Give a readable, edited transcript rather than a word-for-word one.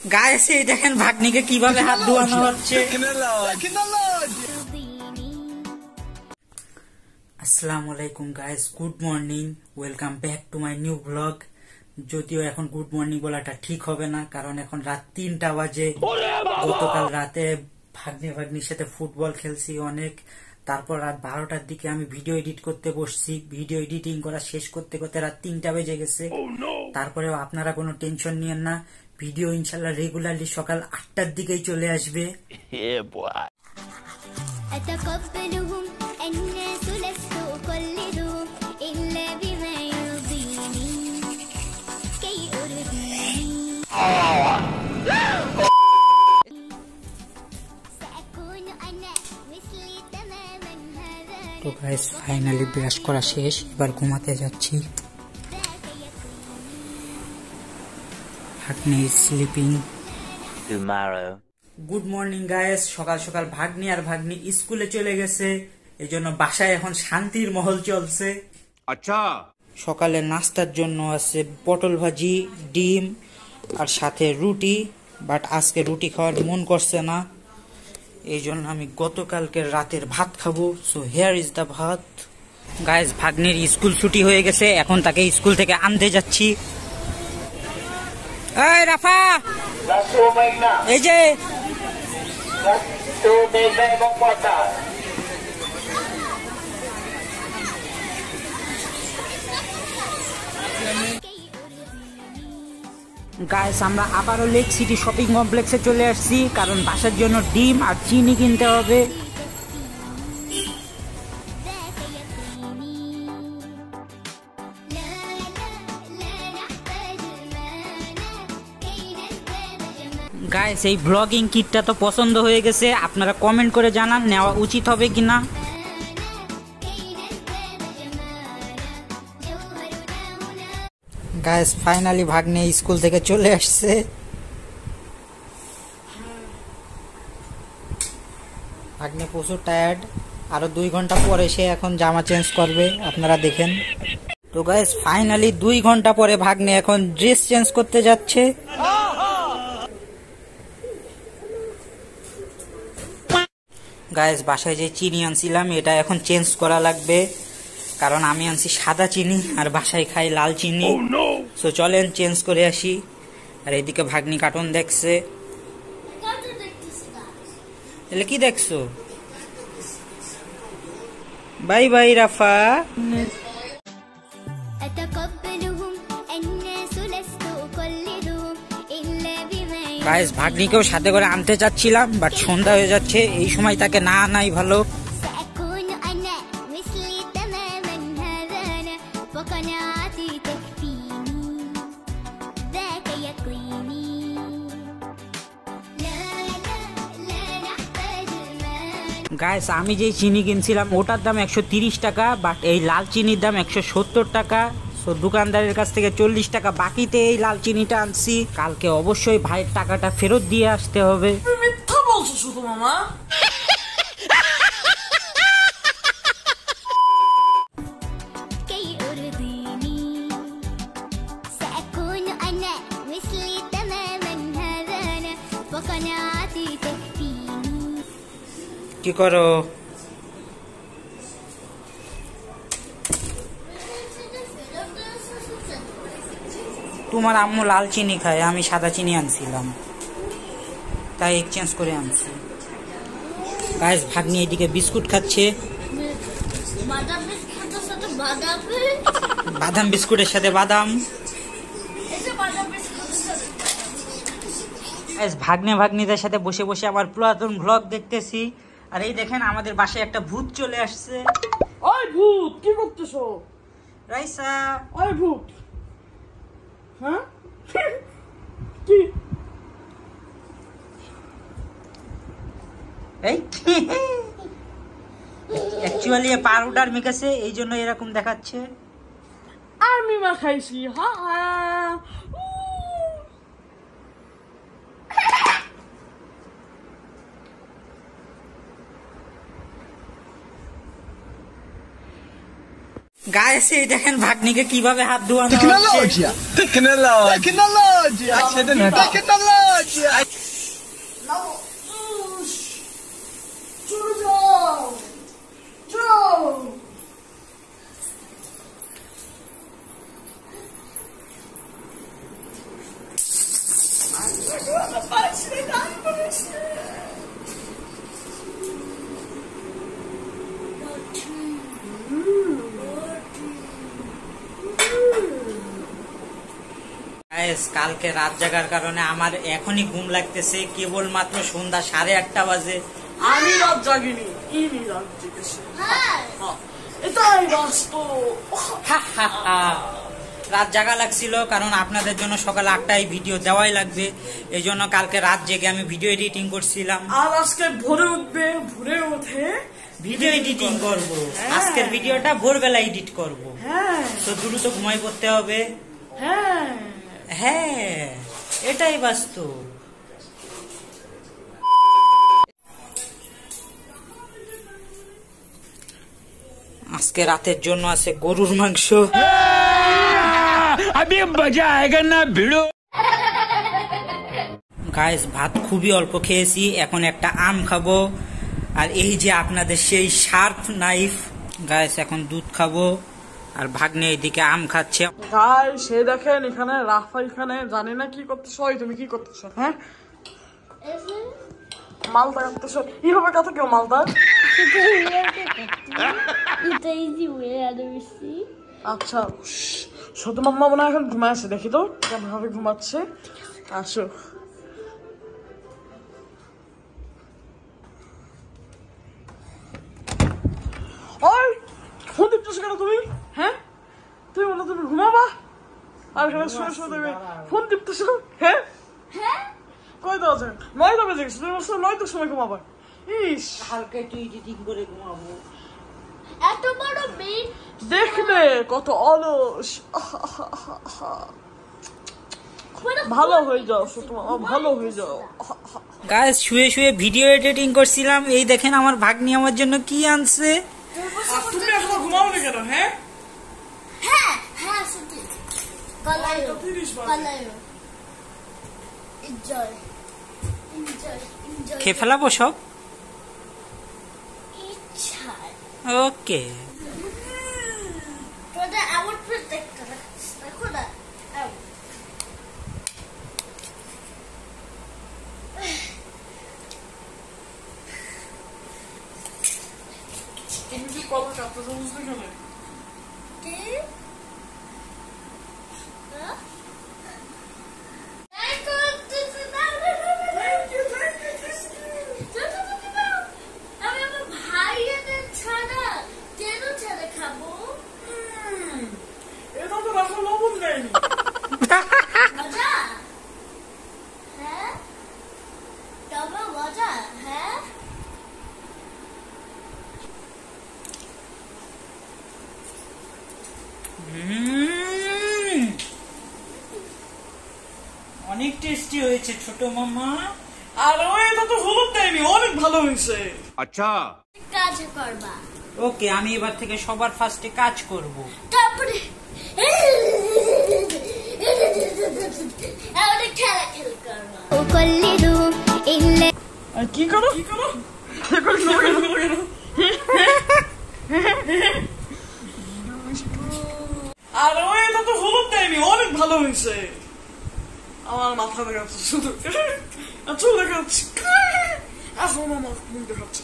Guys এই দেখেন ভাগ্নিকে কিভাবে হাত ধোয়ানো হচ্ছে। আসসালামু আলাইকুম guys, good morning, welcome back to my new blog. যদিও এখন গুড মর্নিং বলাটা ঠিক হবে না, কারণ এখন রাত 3টা বাজে। গতকাল রাতে ভাগ্নির সাথে ফুটবল খেলছি অনেক। তারপর রাত 12টার দিকে আমি ভিডিও এডিট করতে বসছি। ভিডিও এডিটিং করা শেষ করতে করতে রাত 3টা বেজে গেছে। তারপরেও আপনারা কোনো টেনশন নিয়েন না, ভিডিও ইনশাল্লাহ রেগুলারলি সকাল 8টার দিকেই চলে আসবে। তো গাইস ফাইনালি ব্রাশ করা শেষ, এবার ঘুমাতে যাচ্ছি। ভাগ্নি sleeping tomorrow. Good morning guys, সকাল সকাল ভাগ্নি আর ভাগ্নি স্কুলে চলে গেছে, এজন্য বাসায় এখন শান্তির মহল চলছে। আচ্ছা, সকালে নাস্তার জন্য আছে পটল ভাজি, ডিম আর সাথে রুটি, বাট আজকে রুটি খাওয়ার মন করছে না, এই জন্য আমি গতকালকে রাতের ভাত খাবো। সো হেয়ার ইজ দ্য ভাত। গাইস ভাগ্নির স্কুল ছুটি হয়ে গেছে, এখন তাকে স্কুল থেকে আনতে যাচ্ছি। এই রাফা, এই যে গাইস আমরা আবারও লেক সিটি শপিং কমপ্লেক্সে চলে আসছি, কারণ বাসার জন্য ডিম আর চিনি কিনতে হবে। গাইস এই ব্লগিং কিটটা তো পছন্দ হয়ে গেছে, আপনারা কমেন্ট করে জানান নেওয়া উচিত হবে কিনা। গাইস ফাইনালি ভাগ্নে স্কুল থেকে চলে আসছে। ভাগ্নে প্রচুর টায়ার্ড, আরো 2 ঘন্টা পরে সে এখন জামা চেঞ্জ করবে, আপনারা দেখেন। তো গাইস ফাইনালি 2 ঘন্টা পরে ভাগ্নে এখন ড্রেস চেঞ্জ করতে যাচ্ছে। গাইস বাসায় যে চিনি আনছিলাম এটা এখন চেঞ্জ করা লাগবে, কারণ আমি আনছি সাদা চিনি আর বাসায় খাই লাল চিনি। সো চলেন চেঞ্জ করে আসি। আর এদিকে ভাগ্নি কার্টুন দেখছে। এলে কি দেখছো? বাই বাই রাফা। গাইস ভাগ্নিকেও সাথে করে আনতে চাচ্ছিলাম, বাট সন্ধ্যা হয়ে যাচ্ছে, এই সময় তাকে না আনাই ভালো। গাইস আমি যে চিনি কিনছিলাম ওটার দাম 130 টাকা, বাট এই লাল চিনির দাম 170 টাকা। সো দোকানদারের কাছ থেকে 40 টাকা বাকিতে এই লাল চিনিটা আনছি। কালকে অবশ্যই ভাইয়ের টাকাটা ফেরত দিয়ে আসতে হবে। মিথ্যা বলছো শুধু মামা। কি করো? তোমার আম্মু লাল চিনি খায়, আমি সাদা চিনি আনছিলাম, তাই এক্সচেঞ্জ করে আনছি। গাইস ভাগ্নি এদিকে বিস্কুট খাচ্ছে, বাদাম বিস্কুটের সাথে বাদাম। ভাগ্নিদের সাথে বসে বসে আমার পুরাতন ব্লগ দেখতেছি। আর এই দেখেন আমাদের বাসায় একটা ভূত চলে আসছে। ওই ভূত কি করতেছো? রাইসা ওই ভূত, হ্যাঁ কি এই অ্যাকচুয়ালি পাউডার মেখেছে, এই জন্য এরকম দেখাচ্ছে। আমি মাখাইছি, হ্যাঁ। गाइस ये देखें भागने के किभाবে हाथ ধোয়ানো টেকনোলজি টেকনোলজি টেকনোলজি চলে যাও, যাও। কালকে রাত জাগার কারণে আমার এখনই ঘুম লাগতেছে, কেবল মাত্র সন্ধ্যা 8:30 বাজে। আমি রাত জাগিনি, ইনি রাত জেগেছে। এটাই বাস্তব। রাত জাগা লাগছিল কারণ আপনাদের জন্য সকাল 8টায় ভিডিও দেওয়াই লাগবে, এই জন্য কালকে রাত জেগে আমি ভিডিও এডিটিং করছিলাম। আর আজকে ভোরে উঠবে, ভোরে উঠে ভিডিও এডিটিং করব। আজকের ভিডিওটা ভোরবেলা এডিট করব। তো দ্রুত ঘুমাই পড়তে হবে। হ্যাঁ, এটাই বাস্তব। আজকে রাতের জন্য আছে গরুর মাংস। আমি মজা আয়েগা না ভিড়ো। গাইস, ভাত খুবই অল্প খেয়েছি, এখন একটা আম খাবো। আর এই যে আপনাদের সেই শার্প নাইফ। গাইস, এখন দুধ খাবো আর ভাগ্নে এইদিকে আম খাচ্ছে। গাইস, সে দেখেন এখানে রাফা, এখানে জানি না কি করতেছো। তুমি কি করতেছো? হ্যাঁ, মালদা কাটতেছো? এইভাবে কত কেউ মালদা? আচ্ছা, ছোট মাম্মা মনে হয় এখন ঘুমায় আছে, দেখি তো কেমন ভাবে ঘুমাচ্ছে। আসো। ওই ফোন দিচ্ছ কেন তুমি? হ্যাঁ, তুমি বলো তুমি ঘুমাবা আর এখানে শুয়ে শুয়ে দেবে ফোন টিপতেছ। হ্যাঁ, কই দাও যায় 9টা বেজে গেছে, তুমি বলছো 9টার সময় ঘুমাবা। ইস, হালকা একটু এডিটিং করে ঘুমাবো। এত বড় মেয়ে দেখলে কত অলস। ভালো হয়ে যাও তোমার, ভালো হয়ে যাও। গাইস, শুয়ে শুয়ে ভিডিও এডিটিং করছিলাম, এই দেখেন আমার ভাগ্নি আমার জন্য কি আনছে। তুমি এখন ঘুমাওনি কেন? হ্যাঁ হ্যাঁ হ্যাঁ সত্যি কলায়ো কলায়ো এনজয় এনজয় এনজয় খেয়ে ফেলাবো সব। ইচ্ছা ওকে, তোদের এমন প্রত্যেক দেখো না। তুমি কি কলা কাটতেছো বুঝলি কেন? কি অনেক টেস্টি হয়েছে ছোট মামা। আর ওইটা তো হলুদ দেয়নি, অনেক ভালো হয়েছে। আচ্ছা, কাজ করবা। ওকে, আমি এবার থেকে সবার ফার্স্টে কাজ করব। তারপরে খেলা খেল করবা। কি করো? আর ওইটা তো হলুদ দেয়নি, অনেক ভালো হয়েছে। আমার মাথা দেখাচ্ছে শুধু, চুল দেখাচ্ছে, এখন আমার মুখ দেখাচ্ছে।